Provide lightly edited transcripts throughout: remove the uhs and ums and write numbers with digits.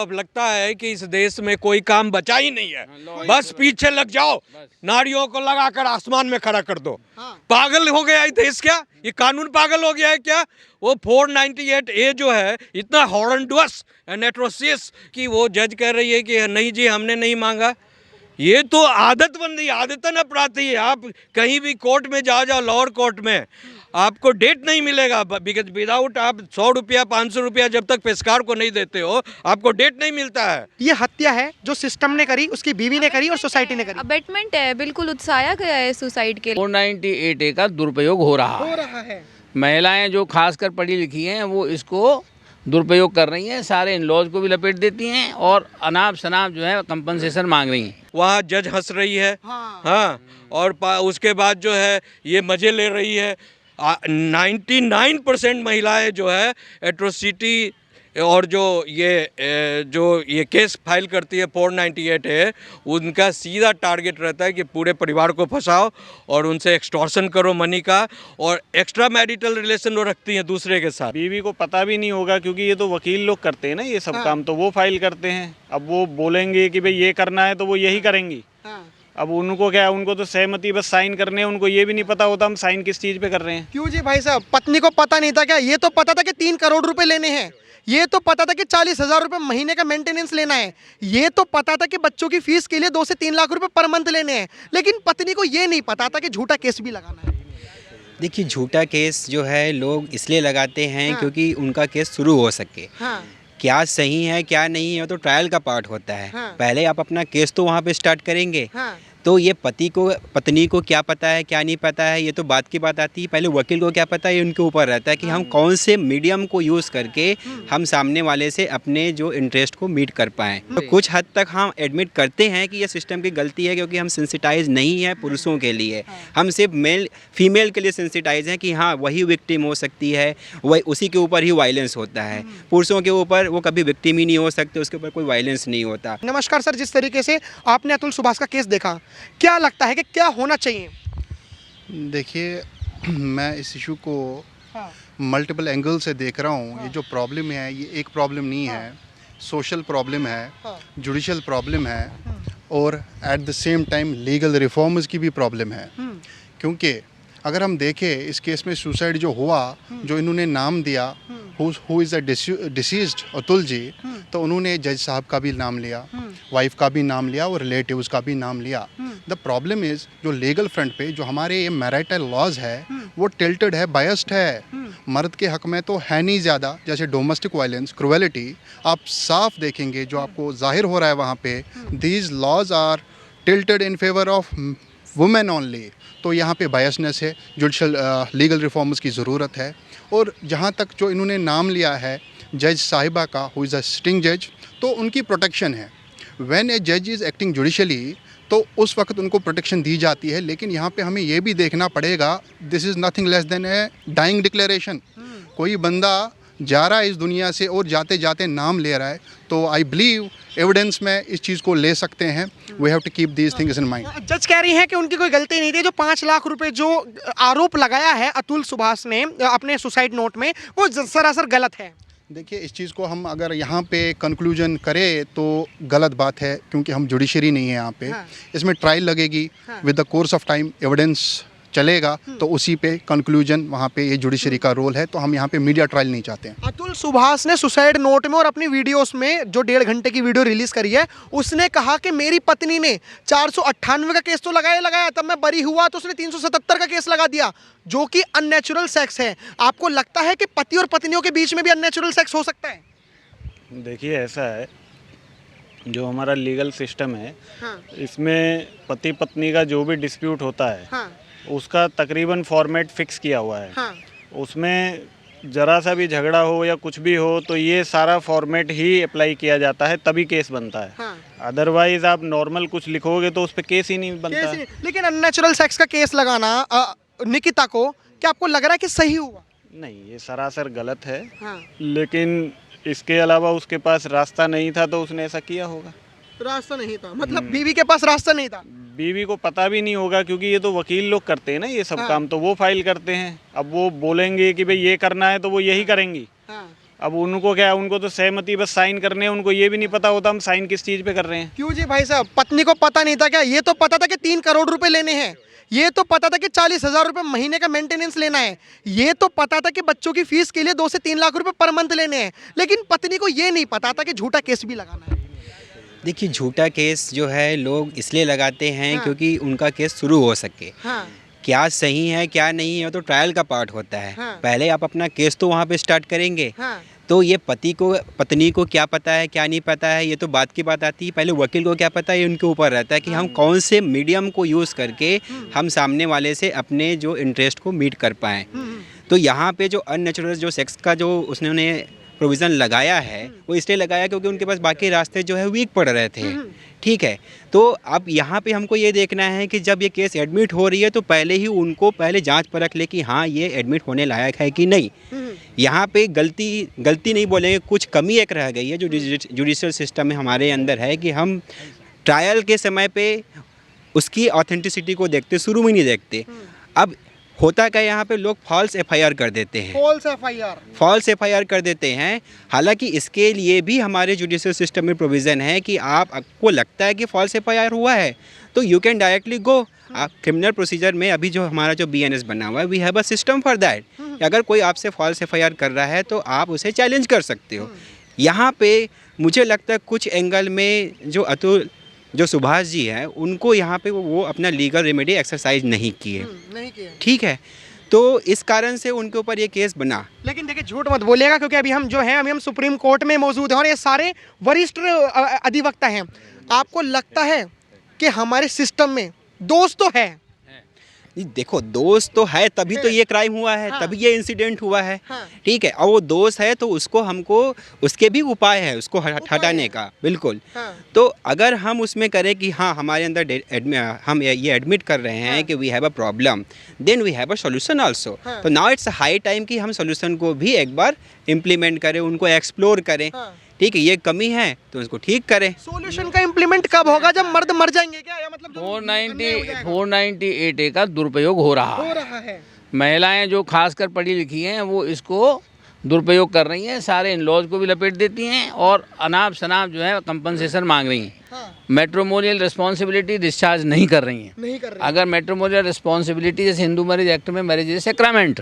अब लगता है कि इस देश में कोई काम बचा ही नहीं है, बस पीछे लग जाओ, नारियों को लगाकर आसमान में खड़ा कर दो। पागल हो गया है देश क्या? ये कानून पागल हो गया है क्या? वो 498A जो है इतना हॉरंडस एंड एट्रोसियस कि वो जज कह रही है कि नहीं जी हमने नहीं मांगा। ये तो आदत बन गई, आदतन अपराधी है। आप कहीं भी कोर्ट में जाओ लोअर कोर्ट में, आपको डेट नहीं मिलेगा बिकॉज विदाउट आप 100 रुपया 500 रुपया जब तक पेशकार को नहीं देते हो आपको डेट नहीं मिलता है। ये हत्या है जो सिस्टम ने करी, उसकी बीवी ने करी और सोसाइटी ने करी। अबेटमेंट है, बिल्कुल उत्साया गया है सुसाइड के लिए। 498A का दुरुपयोग हो रहा है। महिलाएं जो खासकर पढ़ी लिखी हैं वो इसको दुरुपयोग कर रही हैं, सारे इन लॉज को भी लपेट देती हैं और अनाप शनाप जो है कंपनसेशन मांग रही हैं। वहाँ जज हंस रही है, हाँ, और उसके बाद जो है ये मजे ले रही है। 99% महिलाएं जो है एट्रोसिटी और जो ये केस फाइल करती है 498 है, उनका सीधा टारगेट रहता है कि पूरे परिवार को फंसाओ और उनसे एक्सटॉर्शन करो मनी का, और एक्स्ट्रा मैरिटल रिलेशन वो रखती हैं दूसरे के साथ। बीवी को पता भी नहीं होगा क्योंकि ये तो वकील लोग करते हैं ना ये सब काम, तो वो फाइल करते हैं। अब वो बोलेंगे कि भाई ये करना है तो वो यही करेंगी। अब उनको क्या है, उनको तो सहमति बस साइन करने हैं, उनको ये भी नहीं पता होता हम साइन किस चीज़ पे कर रहे हैं। क्यों जी भाई साहब, पत्नी को पता नहीं था क्या? ये तो पता था कि 3 करोड़ रुपए लेने हैं, ये तो पता था कि 40,000 रुपए महीने का मेंटेनेंस लेना है, ये तो पता था कि बच्चों की फीस के लिए 2 से 3 लाख रुपए पर मंथ लेने हैं, लेकिन पत्नी को ये नहीं पता था कि झूठा केस भी लगाना है। देखिए, झूठा केस जो है लोग इसलिए लगाते हैं क्योंकि उनका केस शुरू हो सके। क्या सही है क्या नहीं है तो ट्रायल का पार्ट होता है। पहले आप अपना केस तो वहाँ पे स्टार्ट करेंगे। तो ये पत्नी को क्या पता है क्या नहीं पता है ये तो बात की बात आती है। पहले वकील को क्या पता है ये उनके ऊपर रहता है कि हम कौन से मीडियम को यूज़ करके हम सामने वाले से अपने जो इंटरेस्ट को मीट कर पाएँ। तो कुछ हद तक हम एडमिट करते हैं कि ये सिस्टम की गलती है क्योंकि हम सेंसिटाइज नहीं है पुरुषों के लिए, हम सिर्फ फीमेल के लिए सेंसिटाइज हैं कि हाँ वही विक्टिम हो सकती है, वही उसी के ऊपर ही वायलेंस होता है। पुरुषों के ऊपर वो कभी विक्टिम ही नहीं हो सकते, उसके ऊपर कोई वायलेंस नहीं होता। नमस्कार सर, जिस तरीके से आपने अतुल सुभाष का केस देखा, क्या लगता है कि क्या होना चाहिए? देखिए, मैं इस इशू को मल्टीपल एंगल से देख रहा हूँ। ये जो प्रॉब्लम है ये एक प्रॉब्लम नहीं है, सोशल प्रॉब्लम है, जुडिशल प्रॉब्लम है और at the same time legal reforms की भी प्रॉब्लम है। क्योंकि अगर हम देखें इस केस में सुसाइड जो हुआ, जो इन्होंने नाम दिया who is a deceased Atul ji, तो उन्होंने जज साहब का भी नाम लिया, वाइफ का भी नाम लिया और रिलेटिव्स का भी नाम लिया। द प्रॉब्लम इज़ जो लीगल फ्रंट पे जो हमारे ये मैरिटल लॉज है वो टिल्टेड है, बायस्ड है। मर्द के हक में तो है नहीं ज़्यादा, जैसे डोमेस्टिक वायलेंस, क्रुएलिटी आप साफ देखेंगे जो आपको जाहिर हो रहा है वहाँ पे। These laws are tilted in favour of women only. तो यहाँ पे बायसनेस है, जुडिशल लीगल रिफॉर्म्स की ज़रूरत है। और जहाँ तक जो इन्होंने नाम लिया है जज साहिबा का, हु इज़ अ सिटिंग जज, तो उनकी प्रोटेक्शन है। व्हेन ए जज इज़ एक्टिंग जुडिशली तो उस वक्त उनको प्रोटेक्शन दी जाती है। लेकिन यहाँ पे हमें ये भी देखना पड़ेगा, this is nothing less than a dying declaration. कोई बंदा जा रहा है इस दुनिया से और जाते जाते नाम ले रहा है, तो आई बिलीव एविडेंस में इस चीज़ को ले सकते हैं। We have to keep these things in mind. जज कह रही हैं कि उनकी कोई गलती नहीं थी। जो 5 लाख रुपए जो आरोप लगाया है अतुल सुभाष ने अपने सुसाइड नोट में, वो सरासर गलत है। देखिए, इस चीज़ को हम अगर यहाँ पे कंक्लूजन करें तो गलत बात है, क्योंकि हम जुडिशरी नहीं है यहाँ पे। इसमें ट्रायल लगेगी, with the course of time evidence चलेगा, तो उसी पे कंक्लूजन वहाँ पे ये जुडिशरी का रोल है। तो हम यहाँ पे मीडिया ट्रायल नहीं चाहते हैं। अतुल सुभाष ने सुसाइड नोट में और अपनी वीडियोस में जो 1.5 घंटे की वीडियो रिलीज करी है, उसने कहा कि मेरी पत्नी ने 498 का केस तो लगाया, तब मैं बरी हुआ तो उसने 377 का केस लगा दिया, जो कि अननेचुरल सेक्स है। आपको लगता है कि पति और पत्नियों के बीच में भी अननेचुरल सेक्स हो सकता है? देखिए, ऐसा है, जो हमारा लीगल सिस्टम है इसमें पति पत्नी का जो भी डिस्प्यूट होता है उसका तकरीबन फॉर्मेट फिक्स किया हुआ है। उसमें ज़रा सा भी झगड़ा हो या कुछ भी हो तो ये सारा फॉर्मेट ही अप्लाई किया जाता है, तभी केस बनता है। अदरवाइज आप नॉर्मल कुछ लिखोगे तो उस पर केस ही नहीं बनता। लेकिन अननेचुरल सेक्स का केस लगाना निकिता को, क्या आपको लग रहा है कि सही हुआ? नहीं, ये सरासर गलत है। लेकिन इसके अलावा उसके पास रास्ता नहीं था तो उसने ऐसा किया होगा। रास्ता नहीं था मतलब बीवी के पास रास्ता नहीं था? बीवी को पता भी नहीं होगा क्योंकि ये तो वकील लोग करते हैं ना ये सब काम, तो वो फाइल करते हैं। अब वो बोलेंगे कि भाई ये करना है तो वो यही करेंगी। अब उनको क्या है, उनको तो सहमति बस साइन करने हैं, उनको ये भी नहीं पता होता हम साइन किस चीज़ पे कर रहे हैं। क्यों जी भाई साहब, पत्नी को पता नहीं था क्या? ये तो पता था कि 3 करोड़ रुपए लेने हैं, ये तो पता था कि 40,000 रुपए महीने का मेंटेनेंस लेना है, ये तो पता था कि बच्चों की फीस के लिए 2 से 3 लाख रुपए पर मंथ लेने हैं, लेकिन पत्नी को ये नहीं पता था कि झूठा केस भी लगाना है। देखिए, झूठा केस जो है लोग इसलिए लगाते हैं क्योंकि उनका केस शुरू हो सके। क्या सही है क्या नहीं है तो ट्रायल का पार्ट होता है। पहले आप अपना केस तो वहाँ पे स्टार्ट करेंगे। तो ये पत्नी को क्या पता है क्या नहीं पता है, ये तो बात की बात आती है। पहले वकील को क्या पता है, ये उनके ऊपर रहता है कि हम कौन से मीडियम को यूज़ करके हम सामने वाले से अपने जो इंटरेस्ट को मीट कर पाएँ। तो यहाँ पे जो अननेचुरल जो सेक्स का जो उसने प्रोविज़न लगाया है वो इसलिए लगाया क्योंकि उनके पास बाकी रास्ते जो है वीक पड़ रहे थे। ठीक है, तो अब यहाँ पे हमको ये देखना है कि जब ये केस एडमिट हो रही है तो पहले ही उनको पहले जांच परख ले कि हाँ ये एडमिट होने लायक है कि नहीं। यहाँ पे गलती नहीं बोलेंगे, कुछ कमी एक रह गई है जो जुडिशियल सिस्टम में हमारे अंदर है कि हम ट्रायल के समय पे उसकी ऑथेंटिसिटी को देखते, शुरू में नहीं देखते। अब होता क्या, यहाँ पे लोग फॉल्स एफआईआर कर देते हैं, फॉल्स एफआईआर कर देते हैं। हालांकि इसके लिए भी हमारे जुडिशियल सिस्टम में प्रोविज़न है कि आपको लगता है कि फॉल्स एफआईआर हुआ है तो यू कैन डायरेक्टली गो। आप क्रिमिनल प्रोसीजर में अभी जो हमारा जो बीएनएस बना हुआ है, we have a system for that. अगर कोई आपसे फॉल्स एफआईआर कर रहा है तो आप उसे चैलेंज कर सकते हो। यहाँ पे मुझे लगता है कुछ एंगल में जो सुभाष जी हैं उनको यहाँ पे वो अपना लीगल रेमेडी एक्सरसाइज नहीं किए। ठीक है, तो इस कारण से उनके ऊपर ये केस बना। लेकिन देखिए, झूठ मत बोलिएगा क्योंकि अभी हम जो हैं अभी हम सुप्रीम कोर्ट में मौजूद हैं और ये सारे वरिष्ठ अधिवक्ता हैं। आपको लगता है कि हमारे सिस्टम में दोष तो है? देखो, दोस्त तो है तभी तो ये क्राइम हुआ है, तभी ये इंसिडेंट हुआ है। ठीक है, और वो दोस्त है तो उसको हमको उसके भी उपाय है उसको हटाने का, बिल्कुल। तो अगर हम उसमें करें कि हाँ हमारे अंदर हम ये एडमिट कर रहे हैं कि we have a problem, then we have a solution also. तो नाउ इट्स हाई टाइम कि हम सॉल्यूशन को भी एक बार इम्प्लीमेंट करें, उनको एक्सप्लोर करें। ठीक है, ये कमी है तो उसको ठीक करें। सॉल्यूशन का इम्प्लीमेंट कब होगा? जब मर्द मर जाएंगे क्या? या मतलब 498A का दुरुपयोग हो रहा है। महिलाएं जो खासकर पढ़ी लिखी हैं वो इसको दुरुपयोग कर रही हैं, सारे इन लॉज को भी लपेट देती हैं और अनाप शनाप जो है कंपनसेशन मांग रही हैं। मैट्रिमोनियल रिस्पॉन्सिबिलिटी डिस्चार्ज नहीं कर रही हैं। अगर मैट्रिमोनियल रिस्पॉन्सिबिलिटी जैसे हिंदू मैरिज एक्ट में मैरिज इज सेक्रामेंट,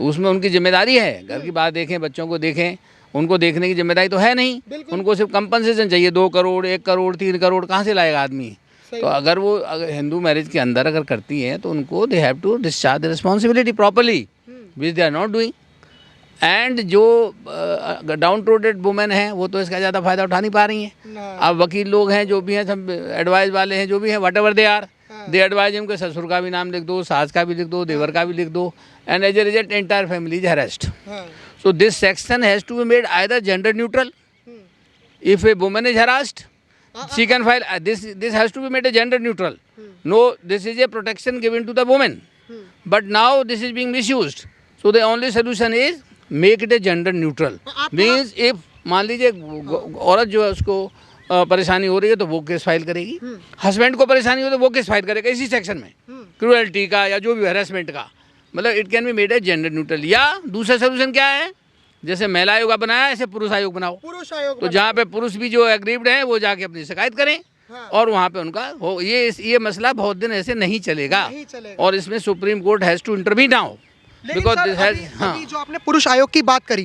उसमें उनकी जिम्मेदारी है, घर की बात देखें, बच्चों को देखें, उनको देखने की जिम्मेदारी तो है नहीं। उनको सिर्फ कंपनसेशन चाहिए। 2 करोड़ 1 करोड़ 3 करोड़ कहाँ से लाएगा आदमी? तो अगर वो हिंदू मैरिज के अंदर अगर करती हैं तो उनको they have to discharge the responsibility properly, which they are not doing. And जो डाउन टूडेड वुमेन हैं वो तो इसका ज़्यादा फायदा उठा नहीं पा रही हैं। अब वकील लोग हैं जो भी हैं, सब एडवाइस वाले हैं जो भी हैं, whatever they are, they advise उनके ससुर का भी नाम लिख दो, सास का भी लिख दो, देवर का भी लिख दो, and as a result entire family is harassed. So this section has to be made either gender neutral. If a woman is harassed, she can file. This has to be made a gender neutral. No, this is a protection given to the woman. But now this is being misused. So the only solution is make it a gender neutral. Means if मान लीजिए औरत जो है उसको परेशानी हो रही है तो वो केस फाइल करेगी, हस्बैंड को परेशानी हो तो वो केस फाइल करेगा इसी सेक्शन में, क्रूएल्टी का या जो भी हैरेसमेंट का। मतलब it can be made a gender neutral. या दूसरा सोल्यूशन क्या है, जैसे महिला आयोग बनाया ऐसे पुरुष आयोग बनाओ। पुरुष आयोग तो जहाँ पे पुरुष भी जो एग्रीव्ड हैं वो जाके अपनी शिकायत करें और वहाँ पे उनका हो। ये मसला बहुत दिन ऐसे नहीं चलेगा और इसमें Supreme Court has to intervene now. अभी जो आपने पुरुष आयोग की बात करी,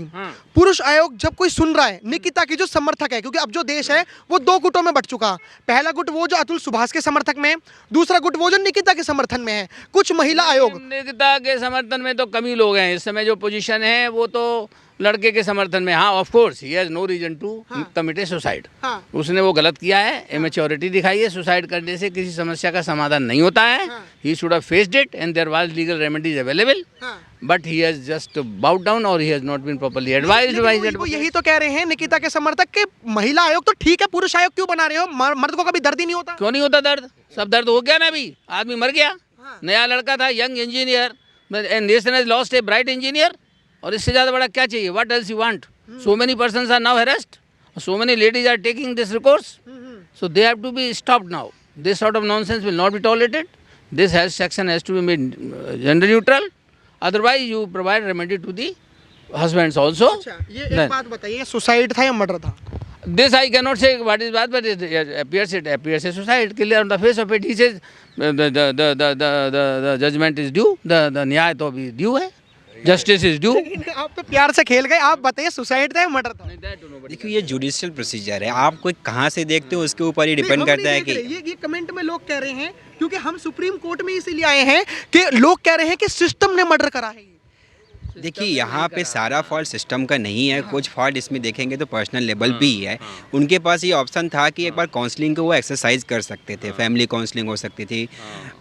पुरुष आयोग जब कोई सुन रहा है, निकिता की जो समर्थक है, क्योंकि अब जो देश है वो 2 गुटों में बट चुका। पहला गुट वो जो अतुल सुभाष के समर्थक में है, दूसरा गुट वो जो निकिता के समर्थन में है। कुछ महिला आयोग निकिता के समर्थन में तो कम ही लोग हैं इस समय। जो पोजीशन है वो तो लड़के के समर्थन में। हाँ, of course he has no reason to commit a suicide. उसने वो गलत किया है, इमेच्योरिटी दिखाई है। सुसाइड करने से किसी समस्या का समाधान नहीं होता है। He should have faced it and there was legal remedies available, but he has just bowed down और he has not been properly advised by his advocate. यही तो कह रहे हैं निकिता के समर्थक के महिला आयोग तो ठीक है, पुरुष आयोग क्यों बना रहे हो? मर्द को कभी दर्द ही नहीं होता? क्यों नहीं होता दर्द? सब दर्द हो गया ना। अभी आदमी मर गया, नया लड़का था, young engineer, nation has lost a bright engineer. और इससे ज़्यादा बड़ा क्या चाहिए? What else you want? So many persons are now harassed, so many ladies are taking this recourse, so they have to be stopped now. This sort of nonsense will not be tolerated. This section has to be made gender neutral. Otherwise, you provide remedy to the husbands also. अच्छा, ये एक बात बताइए, suicide था या murder था? This I cannot say what is bad, but it appears a suicide. Clear on the face of it, he says the judgment is due, the न्याय तो अभी due है, justice is due. आप तो प्यार से खेल गए, आप बताइए सुसाइड था या मर्डर था? देखिए ये जुडिशियल प्रोसीजर है, आप कोई कहाँ से देखते हो उसके ऊपर ही डिपेंड करता है कि ये कमेंट में लोग कह रहे हैं, क्योंकि हम सुप्रीम कोर्ट में इसीलिए आए हैं कि लोग कह रहे हैं कि सिस्टम ने मर्डर करा है। देखिए यहाँ पे सारा फॉल्ट सिस्टम का नहीं है, कुछ फॉल्ट इसमें देखेंगे तो पर्सनल लेवल भी है। उनके पास ये ऑप्शन था कि एक बार काउंसलिंग को वो एक्सरसाइज कर सकते थे, फैमिली काउंसलिंग हो सकती थी,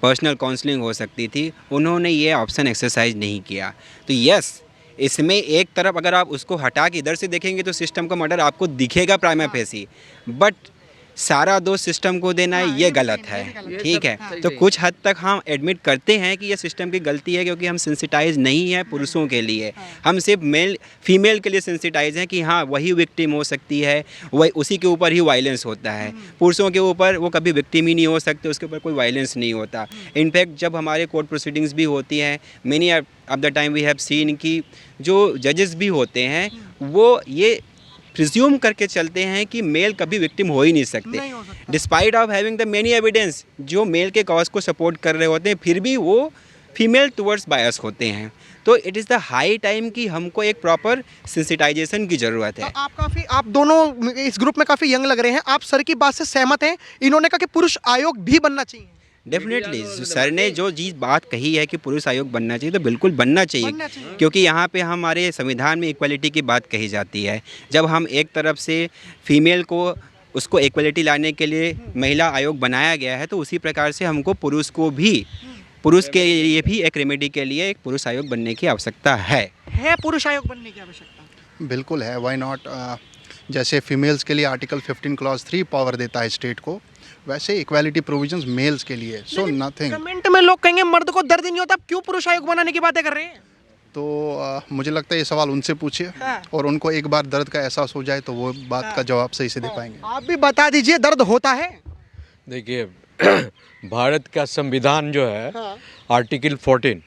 पर्सनल काउंसलिंग हो सकती थी, उन्होंने ये ऑप्शन एक्सरसाइज नहीं किया। तो यस, इसमें एक तरफ अगर आप उसको हटा के इधर से देखेंगे तो सिस्टम का मर्डर आपको दिखेगा प्राइमा फेसी, बट सारा दोष सिस्टम को देना है ये गलत है, ठीक है। तो कुछ हद तक हम एडमिट करते हैं कि ये सिस्टम की गलती है, क्योंकि हम सेंसिटाइज नहीं है पुरुषों के लिए, हम सिर्फ फीमेल के लिए सेंसिटाइज हैं कि हाँ वही विक्टिम हो सकती है, वही उसी के ऊपर ही वायलेंस होता है। पुरुषों के ऊपर वो कभी विक्टिम ही नहीं हो सकते, उसके ऊपर कोई वायलेंस नहीं होता। इनफैक्ट जब हमारे कोर्ट प्रोसीडिंग्स भी होती हैं, many of the time we have seen कि जो जजेस भी होते हैं वो ये प्रिज्यूम करके चलते हैं कि मेल कभी विक्टिम हो ही नहीं सकते, despite of having the many evidence जो मेल के कॉज को सपोर्ट कर रहे होते हैं, फिर भी वो फीमेल टुवर्ड्स बायस होते हैं। तो it is the high time कि हमको एक प्रॉपर सेंसिटाइजेशन की ज़रूरत है। आप दोनों इस ग्रुप में काफ़ी यंग लग रहे हैं, आप सर की बात से सहमत हैं? इन्होंने कहा कि पुरुष आयोग भी बनना चाहिए। डेफिनेटली सर ने जो चीज़ बात कही है कि पुरुष आयोग बनना चाहिए, तो बिल्कुल बनना चाहिए, क्योंकि यहाँ पे हमारे संविधान में इक्वलिटी की बात कही जाती है। जब हम एक तरफ से फीमेल को उसको इक्वलिटी लाने के लिए महिला आयोग बनाया गया है, तो उसी प्रकार से हमको पुरुष के लिए भी एक रेमेडी के लिए एक पुरुष आयोग बनने की आवश्यकता है। पुरुष आयोग बनने की आवश्यकता बिल्कुल है, व्हाई नॉट। जैसे फीमेल्स के लिए आर्टिकल 15 क्लॉज 3 पावर देता है स्टेट को, वैसे इक्वालिटी प्रोविजंस मेल्स के लिए। So nothing. कमेंट में लोग कहेंगे मर्द को दर्द नहीं होता, क्यों पुरुष आयोग बनाने की बातें कर रहे हैं? तो मुझे लगता है ये सवाल उनसे पूछिए, और उनको एक बार दर्द का एहसास हो जाए तो वो बात का जवाब सही से दे पाएंगे। आप भी बता दीजिए, दर्द होता है? देखिए भारत का संविधान जो है आर्टिकल 14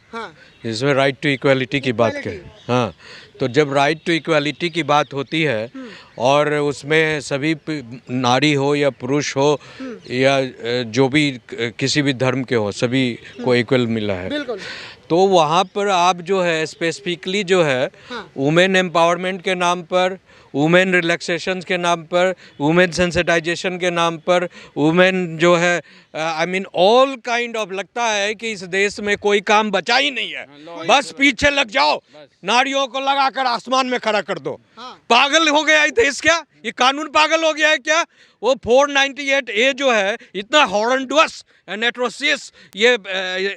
इसमें राइट टू इक्वालिटी की बात करें। हाँ, तो जब राइट टू इक्वालिटी की बात होती है और उसमें सभी नारी हो या पुरुष हो या जो भी किसी भी धर्म के हो, सभी को इक्वल मिला है, तो वहाँ पर आप जो है स्पेसिफिकली जो है वुमेन एम्पावरमेंट के नाम पर, वुमेन रिलैक्सेशन के नाम पर, वुमेन सेंसिटाइजेशन के नाम पर, वुमेन जो है I mean all kind of, लगता है कि इस देश में कोई काम बचा ही नहीं है, बस पीछे लग जाओ, नारियों को लगाकर आसमान में खड़ा कर दो। पागल हो गया ये देश क्या? ये कानून पागल हो गया है क्या? वो 498A जो है इतना हॉरेंडस एंड एट्रोसियस ये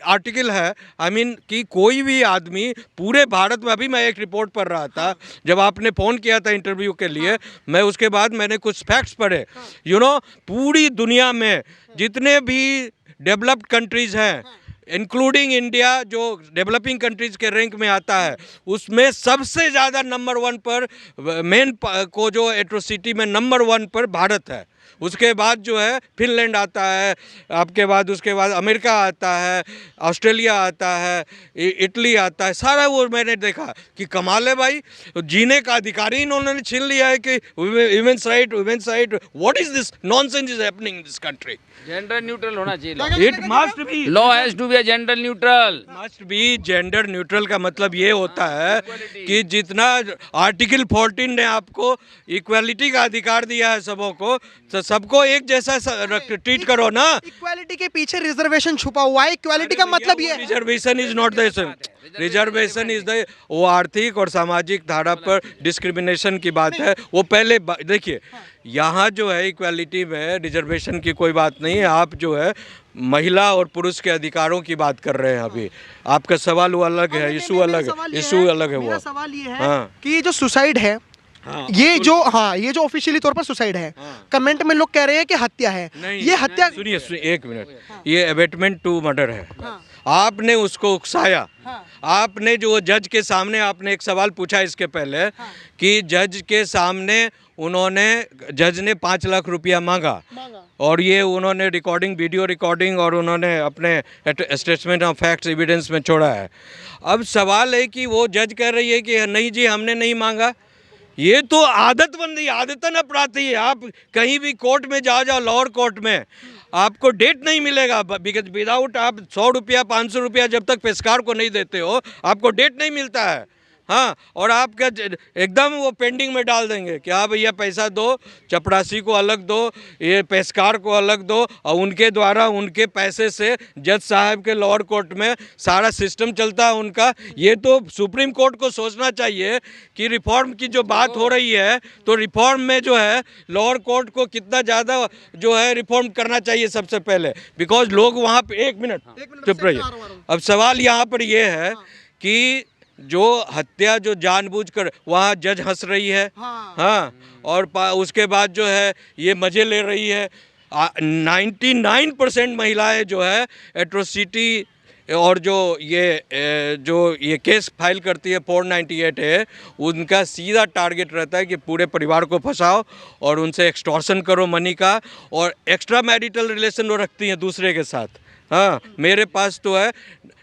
आर्टिकल है, आई मीन कि कोई भी आदमी पूरे भारत में, अभी मैं एक रिपोर्ट पढ़ रहा था जब आपने फ़ोन किया था इंटरव्यू के लिए, मैं उसके बाद मैंने कुछ फैक्ट्स पढ़े, यू नो पूरी दुनिया में जितने भी डेवलप्ड कंट्रीज़ हैं इंक्लूडिंग इंडिया जो डेवलपिंग कंट्रीज़ के रैंक में आता है, उसमें सबसे ज़्यादा नंबर 1 पर मेन को जो एट्रोसिटी में नंबर 1 पर भारत है। उसके बाद जो है फिनलैंड आता है, आपके बाद उसके बाद अमेरिका आता है, ऑस्ट्रेलिया आता है, इटली आता है, सारा वो मैंने देखा कि कमाल है भाई, जीने का अधिकार ही इन्होंने छीन लिया है कि women's right, what is this nonsense is happening in this country. Gender neutral होना चाहिए, it must be, law has to be gender neutral, must be gender neutral का मतलब ये होता है कि जितना आर्टिकल 14 ने आपको इक्वालिटी का अधिकार दिया है सबों को, तो सबको एक जैसा ट्रीट करो ना। इक्वालिटी के पीछे रिजर्वेशन छुपा हुआ है, इक्वालिटी का मतलब ये है। Reservation is not the reservation is the, वो आर्थिक और सामाजिक धारा पर डिस्क्रिमिनेशन की बात है। वो पहले देखिए यहाँ जो है इक्वालिटी में रिजर्वेशन की कोई बात नहीं है, आप जो है महिला और पुरुष के अधिकारों की बात कर रहे हैं। अभी आपका सवाल वो अलग है, इशू अलग है, इशू अलग है। वो सवाल ये है कि ये जो सुसाइड है, ये जो ऑफिशियली तौर पर सुसाइड है, कमेंट में लोग कह रहे हैं कि हत्या है। ये हत्या, सुनिए एक मिनट, ये अबेटमेंट टू मर्डर है। आपने उसको उकसाया, आपने जो जज के सामने आपने एक सवाल पूछा इसके पहले कि जज के सामने जज ने 5 लाख रुपया मांगा और ये उन्होंने वीडियो रिकॉर्डिंग और उन्होंने अपने स्टेटमेंट ऑफ फैक्ट्स एविडेंस में छोड़ा है। अब सवाल है कि वो जज कह रही है कि नहीं जी हमने नहीं मांगा। ये तो आदत बन गई, आदतन अपराधी है। आप कहीं भी कोर्ट में जाओ लोअर कोर्ट में, आपको डेट नहीं मिलेगा विदाउट आप 100 रुपया 500 रुपया जब तक पेशकार को नहीं देते हो आपको डेट नहीं मिलता है। हाँ, और आपका एकदम वो पेंडिंग में डाल देंगे कि हाँ भैया पैसा दो, चपरासी को अलग दो, ये पेशकार को अलग दो, और उनके द्वारा उनके पैसे से जज साहब के लोअर कोर्ट में सारा सिस्टम चलता है उनका। ये तो सुप्रीम कोर्ट को सोचना चाहिए कि रिफॉर्म की जो बात हो रही है तो रिफॉर्म में जो है लोअर कोर्ट को कितना ज़्यादा जो है रिफॉर्म करना चाहिए सबसे पहले, बिकॉज लोग वहाँ पे एक मिनट चुप रहिए। अब सवाल यहाँ पर ये है कि जो हत्या जो जानबूझकर वहाँ जज हंस रही है, हाँ, और उसके बाद जो है ये मज़े ले रही है। 99% महिलाएं जो है एट्रोसिटी और जो ये केस फाइल करती है 498 है, उनका सीधा टारगेट रहता है कि पूरे परिवार को फंसाओ और उनसे एक्सटॉर्शन करो मनी का, और एक्स्ट्रा मैरिटल रिलेशन वो रखती हैं दूसरे के साथ। हाँ, मेरे पास तो है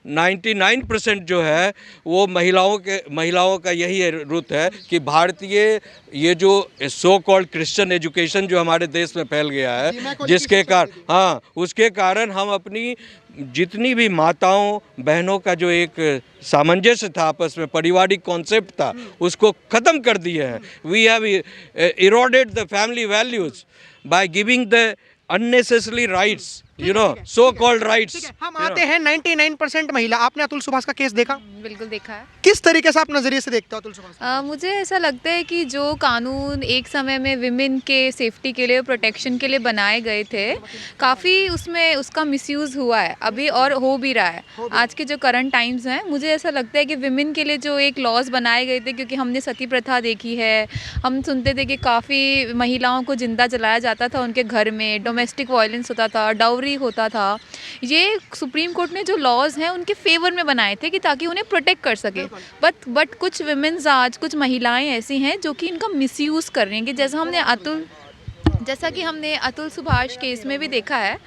99% जो है वो महिलाओं का यही रुत है कि भारतीय ये जो सो कॉल्ड क्रिश्चियन एजुकेशन जो हमारे देश में फैल गया है, जिसके कारण हाँ उसके कारण हम अपनी जितनी भी माताओं बहनों का जो एक सामंजस्य था आपस में, पारिवारिक कॉन्सेप्ट था, उसको ख़त्म कर दिए हैं। We have eroded the family values by giving the unnecessary rights, you know, so called rights। हम आते हैं 99% महिला। आपने अतुल सुभाष का केस देखा? बिल्कुल देखा है। किस तरीके से आप नज़रिए से देखते हो अतुल सुभाष? मुझे ऐसा लगता है कि जो कानून एक समय में विमेन के सेफ्टी के लिए, प्रोटेक्शन के लिए बनाए गए थे, काफ़ी उसमें उसका मिसयूज़ हुआ है अभी और हो भी रहा है। आज के जो करंट टाइम्स हैं, मुझे ऐसा लगता है कि विमेन के लिए जो एक लॉज बनाए गए थे, क्योंकि हमने सती प्रथा देखी है, हम सुनते थे कि काफ़ी महिलाओं को जिंदा जलाया जाता था उनके घर में, डोमेस्टिक वायलेंस होता था, डाउरी होता था। ये सुप्रीम कोर्ट ने जो लॉज हैं उनके फेवर में बनाए थे कि ताकि उन्हें प्रोटेक्ट कर सके। बट कुछ विमेन्स आज, कुछ महिलाएं ऐसी हैं जो कि इनका मिसयूज़ कर रही हैं, कि जैसा कि हमने अतुल सुभाष केस में भी देखा है।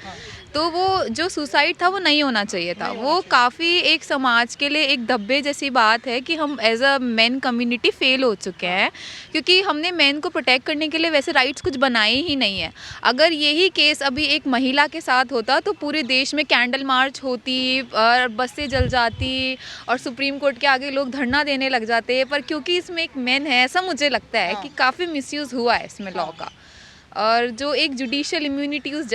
तो वो जो सुसाइड था वो नहीं होना चाहिए था। वो काफ़ी एक समाज के लिए एक धब्बे जैसी बात है कि हम as a men community fail हो चुके हैं, क्योंकि हमने मेन को प्रोटेक्ट करने के लिए वैसे राइट्स कुछ बनाए ही नहीं है। अगर यही केस अभी एक महिला के साथ होता तो पूरे देश में कैंडल मार्च होती और बसें जल जाती और सुप्रीम कोर्ट के आगे लोग धरना देने लग जाते, पर क्योंकि इसमें एक मेन है, ऐसा मुझे लगता है कि काफ़ी मिसयूज़ हुआ है इसमें लॉ का। और जो एक जुडिशियल इम्यूनिटी उस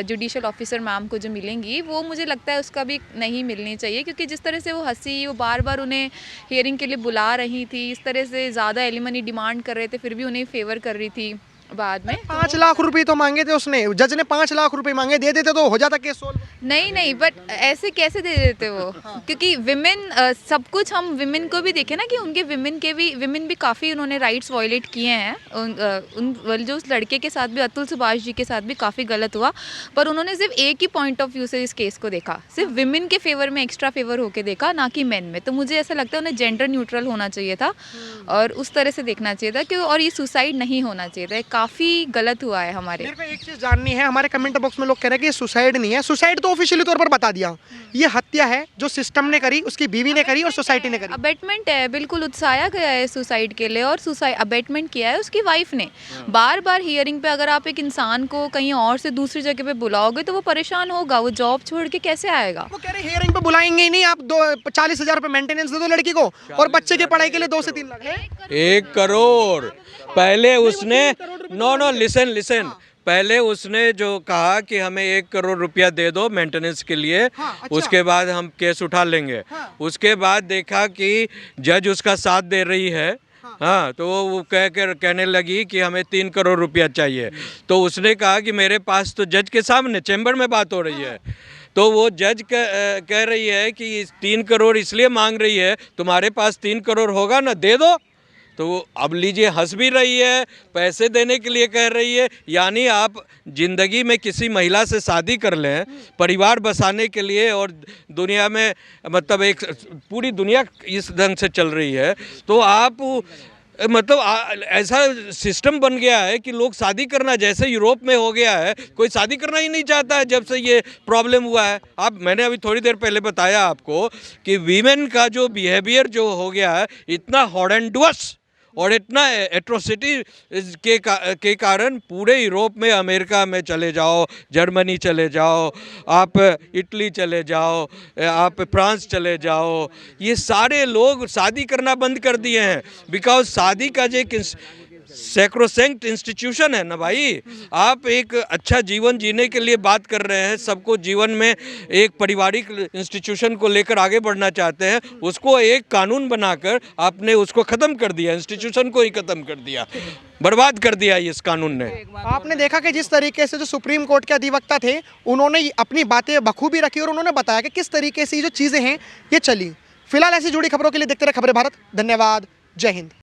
जुडिशियल ऑफिसर मैम को जो मिलेंगी, वो मुझे लगता है उसका भी नहीं मिलनी चाहिए, क्योंकि जिस तरह से वो हंसी, वो बार बार उन्हें हियरिंग के लिए बुला रही थी, इस तरह से ज़्यादा एलिमनी डिमांड कर रहे थे, फिर भी उन्हें फेवर कर रही थी। बाद में 5 लाख रुपए तो मांगे थे उसने, जज ने 5 लाख रुपए मांगे, दे देते तो हो जाता केस सोल्व। नहीं, बट ऐसे कैसे दे देते वो? क्योंकि विमेन सब कुछ, हम विमेन को भी देखें ना कि उनके विमेन भी काफ़ी उन्होंने राइट्स वायलेट किए हैं। उन जो उस लड़के के साथ भी, अतुल सुभाष जी के साथ भी काफ़ी गलत हुआ, पर उन्होंने सिर्फ एक ही पॉइंट ऑफ व्यू से इस केस को देखा, सिर्फ विमेन के फेवर में, एक्स्ट्रा फेवर होके देखा, ना कि मेन में। तो मुझे ऐसा लगता है उन्हें जेंडर न्यूट्रल होना चाहिए था और उस तरह से देखना चाहिए था कि, और ये सुसाइड नहीं होना चाहिए था। काफ़ी गलत हुआ है हमारे। मेरे को एक चीज जाननी है, हमारे कमेंट बॉक्स में लोग कह रहे हैं कि ये सुसाइड नहीं है। सुसाइड तो ऑफिशियली तौर पर बता दिया, ये हत्या है जो सिस्टम ने करी, उसकी बीवी ने करी और सोसाइटी ने करी। अबेटमेंट है, बिल्कुल उकसाया गया है सुसाइड के लिए, और अबेटमेंट किया है उसकी वाइफ ने। बार बार हियरिंग पे अगर आप एक इंसान को कहीं और से दूसरी जगह पे बुलाओगे तो वो परेशान होगा, वो जॉब छोड़ के कैसे आएगा? वो कह रहे हियरिंग पे बुलाएंगे ही नहीं, आप 40,000 रुपए मेंटेनेंस दे दो लड़की को और बच्चे की पढ़ाई के लिए 2 से 3 लाख। 1 करोड़ पहले उसने नो लिसन पहले उसने जो कहा कि हमें 1 करोड़ रुपया दे दो मेंटेनेंस के लिए, अच्छा। उसके बाद हम केस उठा लेंगे। उसके बाद देखा कि जज उसका साथ दे रही है, हाँ, तो वो कहने लगी कि हमें 3 करोड़ रुपया चाहिए। तो उसने कहा कि मेरे पास तो जज के सामने चैम्बर में बात हो रही है, तो वो जज कह रही है कि 3 करोड़ इसलिए मांग रही है, तुम्हारे पास 3 करोड़ होगा ना, दे दो। तो अब लीजिए, हंस भी रही है, पैसे देने के लिए कह रही है। यानी आप ज़िंदगी में किसी महिला से शादी कर लें परिवार बसाने के लिए, और दुनिया में मतलब एक पूरी दुनिया इस ढंग से चल रही है, तो आप मतलब ऐसा सिस्टम बन गया है कि लोग शादी करना, जैसे यूरोप में हो गया है, कोई शादी करना ही नहीं चाहता है जब से ये प्रॉब्लम हुआ है। आप, मैंने अभी थोड़ी देर पहले बताया आपको कि वीमेन का जो बिहेवियर जो हो गया है, इतना हॉरेंडस और इतना एट्रोसिटी के कारण पूरे यूरोप में, अमेरिका में चले जाओ, जर्मनी चले जाओ, आप इटली चले जाओ, आप फ्रांस चले जाओ, ये सारे लोग शादी करना बंद कर दिए हैं। बिकॉज शादी का जो एक सैक्रोसेंक्ट इंस्टीट्यूशन है ना भाई, आप एक अच्छा जीवन जीने के लिए बात कर रहे हैं, सबको जीवन में एक पारिवारिक इंस्टीट्यूशन को लेकर आगे बढ़ना चाहते हैं, उसको एक कानून बनाकर आपने उसको ख़त्म कर दिया, इंस्टीट्यूशन को ही ख़त्म कर दिया, बर्बाद कर दिया इस कानून ने। आपने देखा कि जिस तरीके से जो सुप्रीम कोर्ट के अधिवक्ता थे, उन्होंने अपनी बातें बखूबी रखी और उन्होंने बताया कि किस तरीके से ये जो चीज़ें हैं ये चली। फिलहाल ऐसी जुड़ी खबरों के लिए देखते रहे खबरें भारत। धन्यवाद। जय हिंद।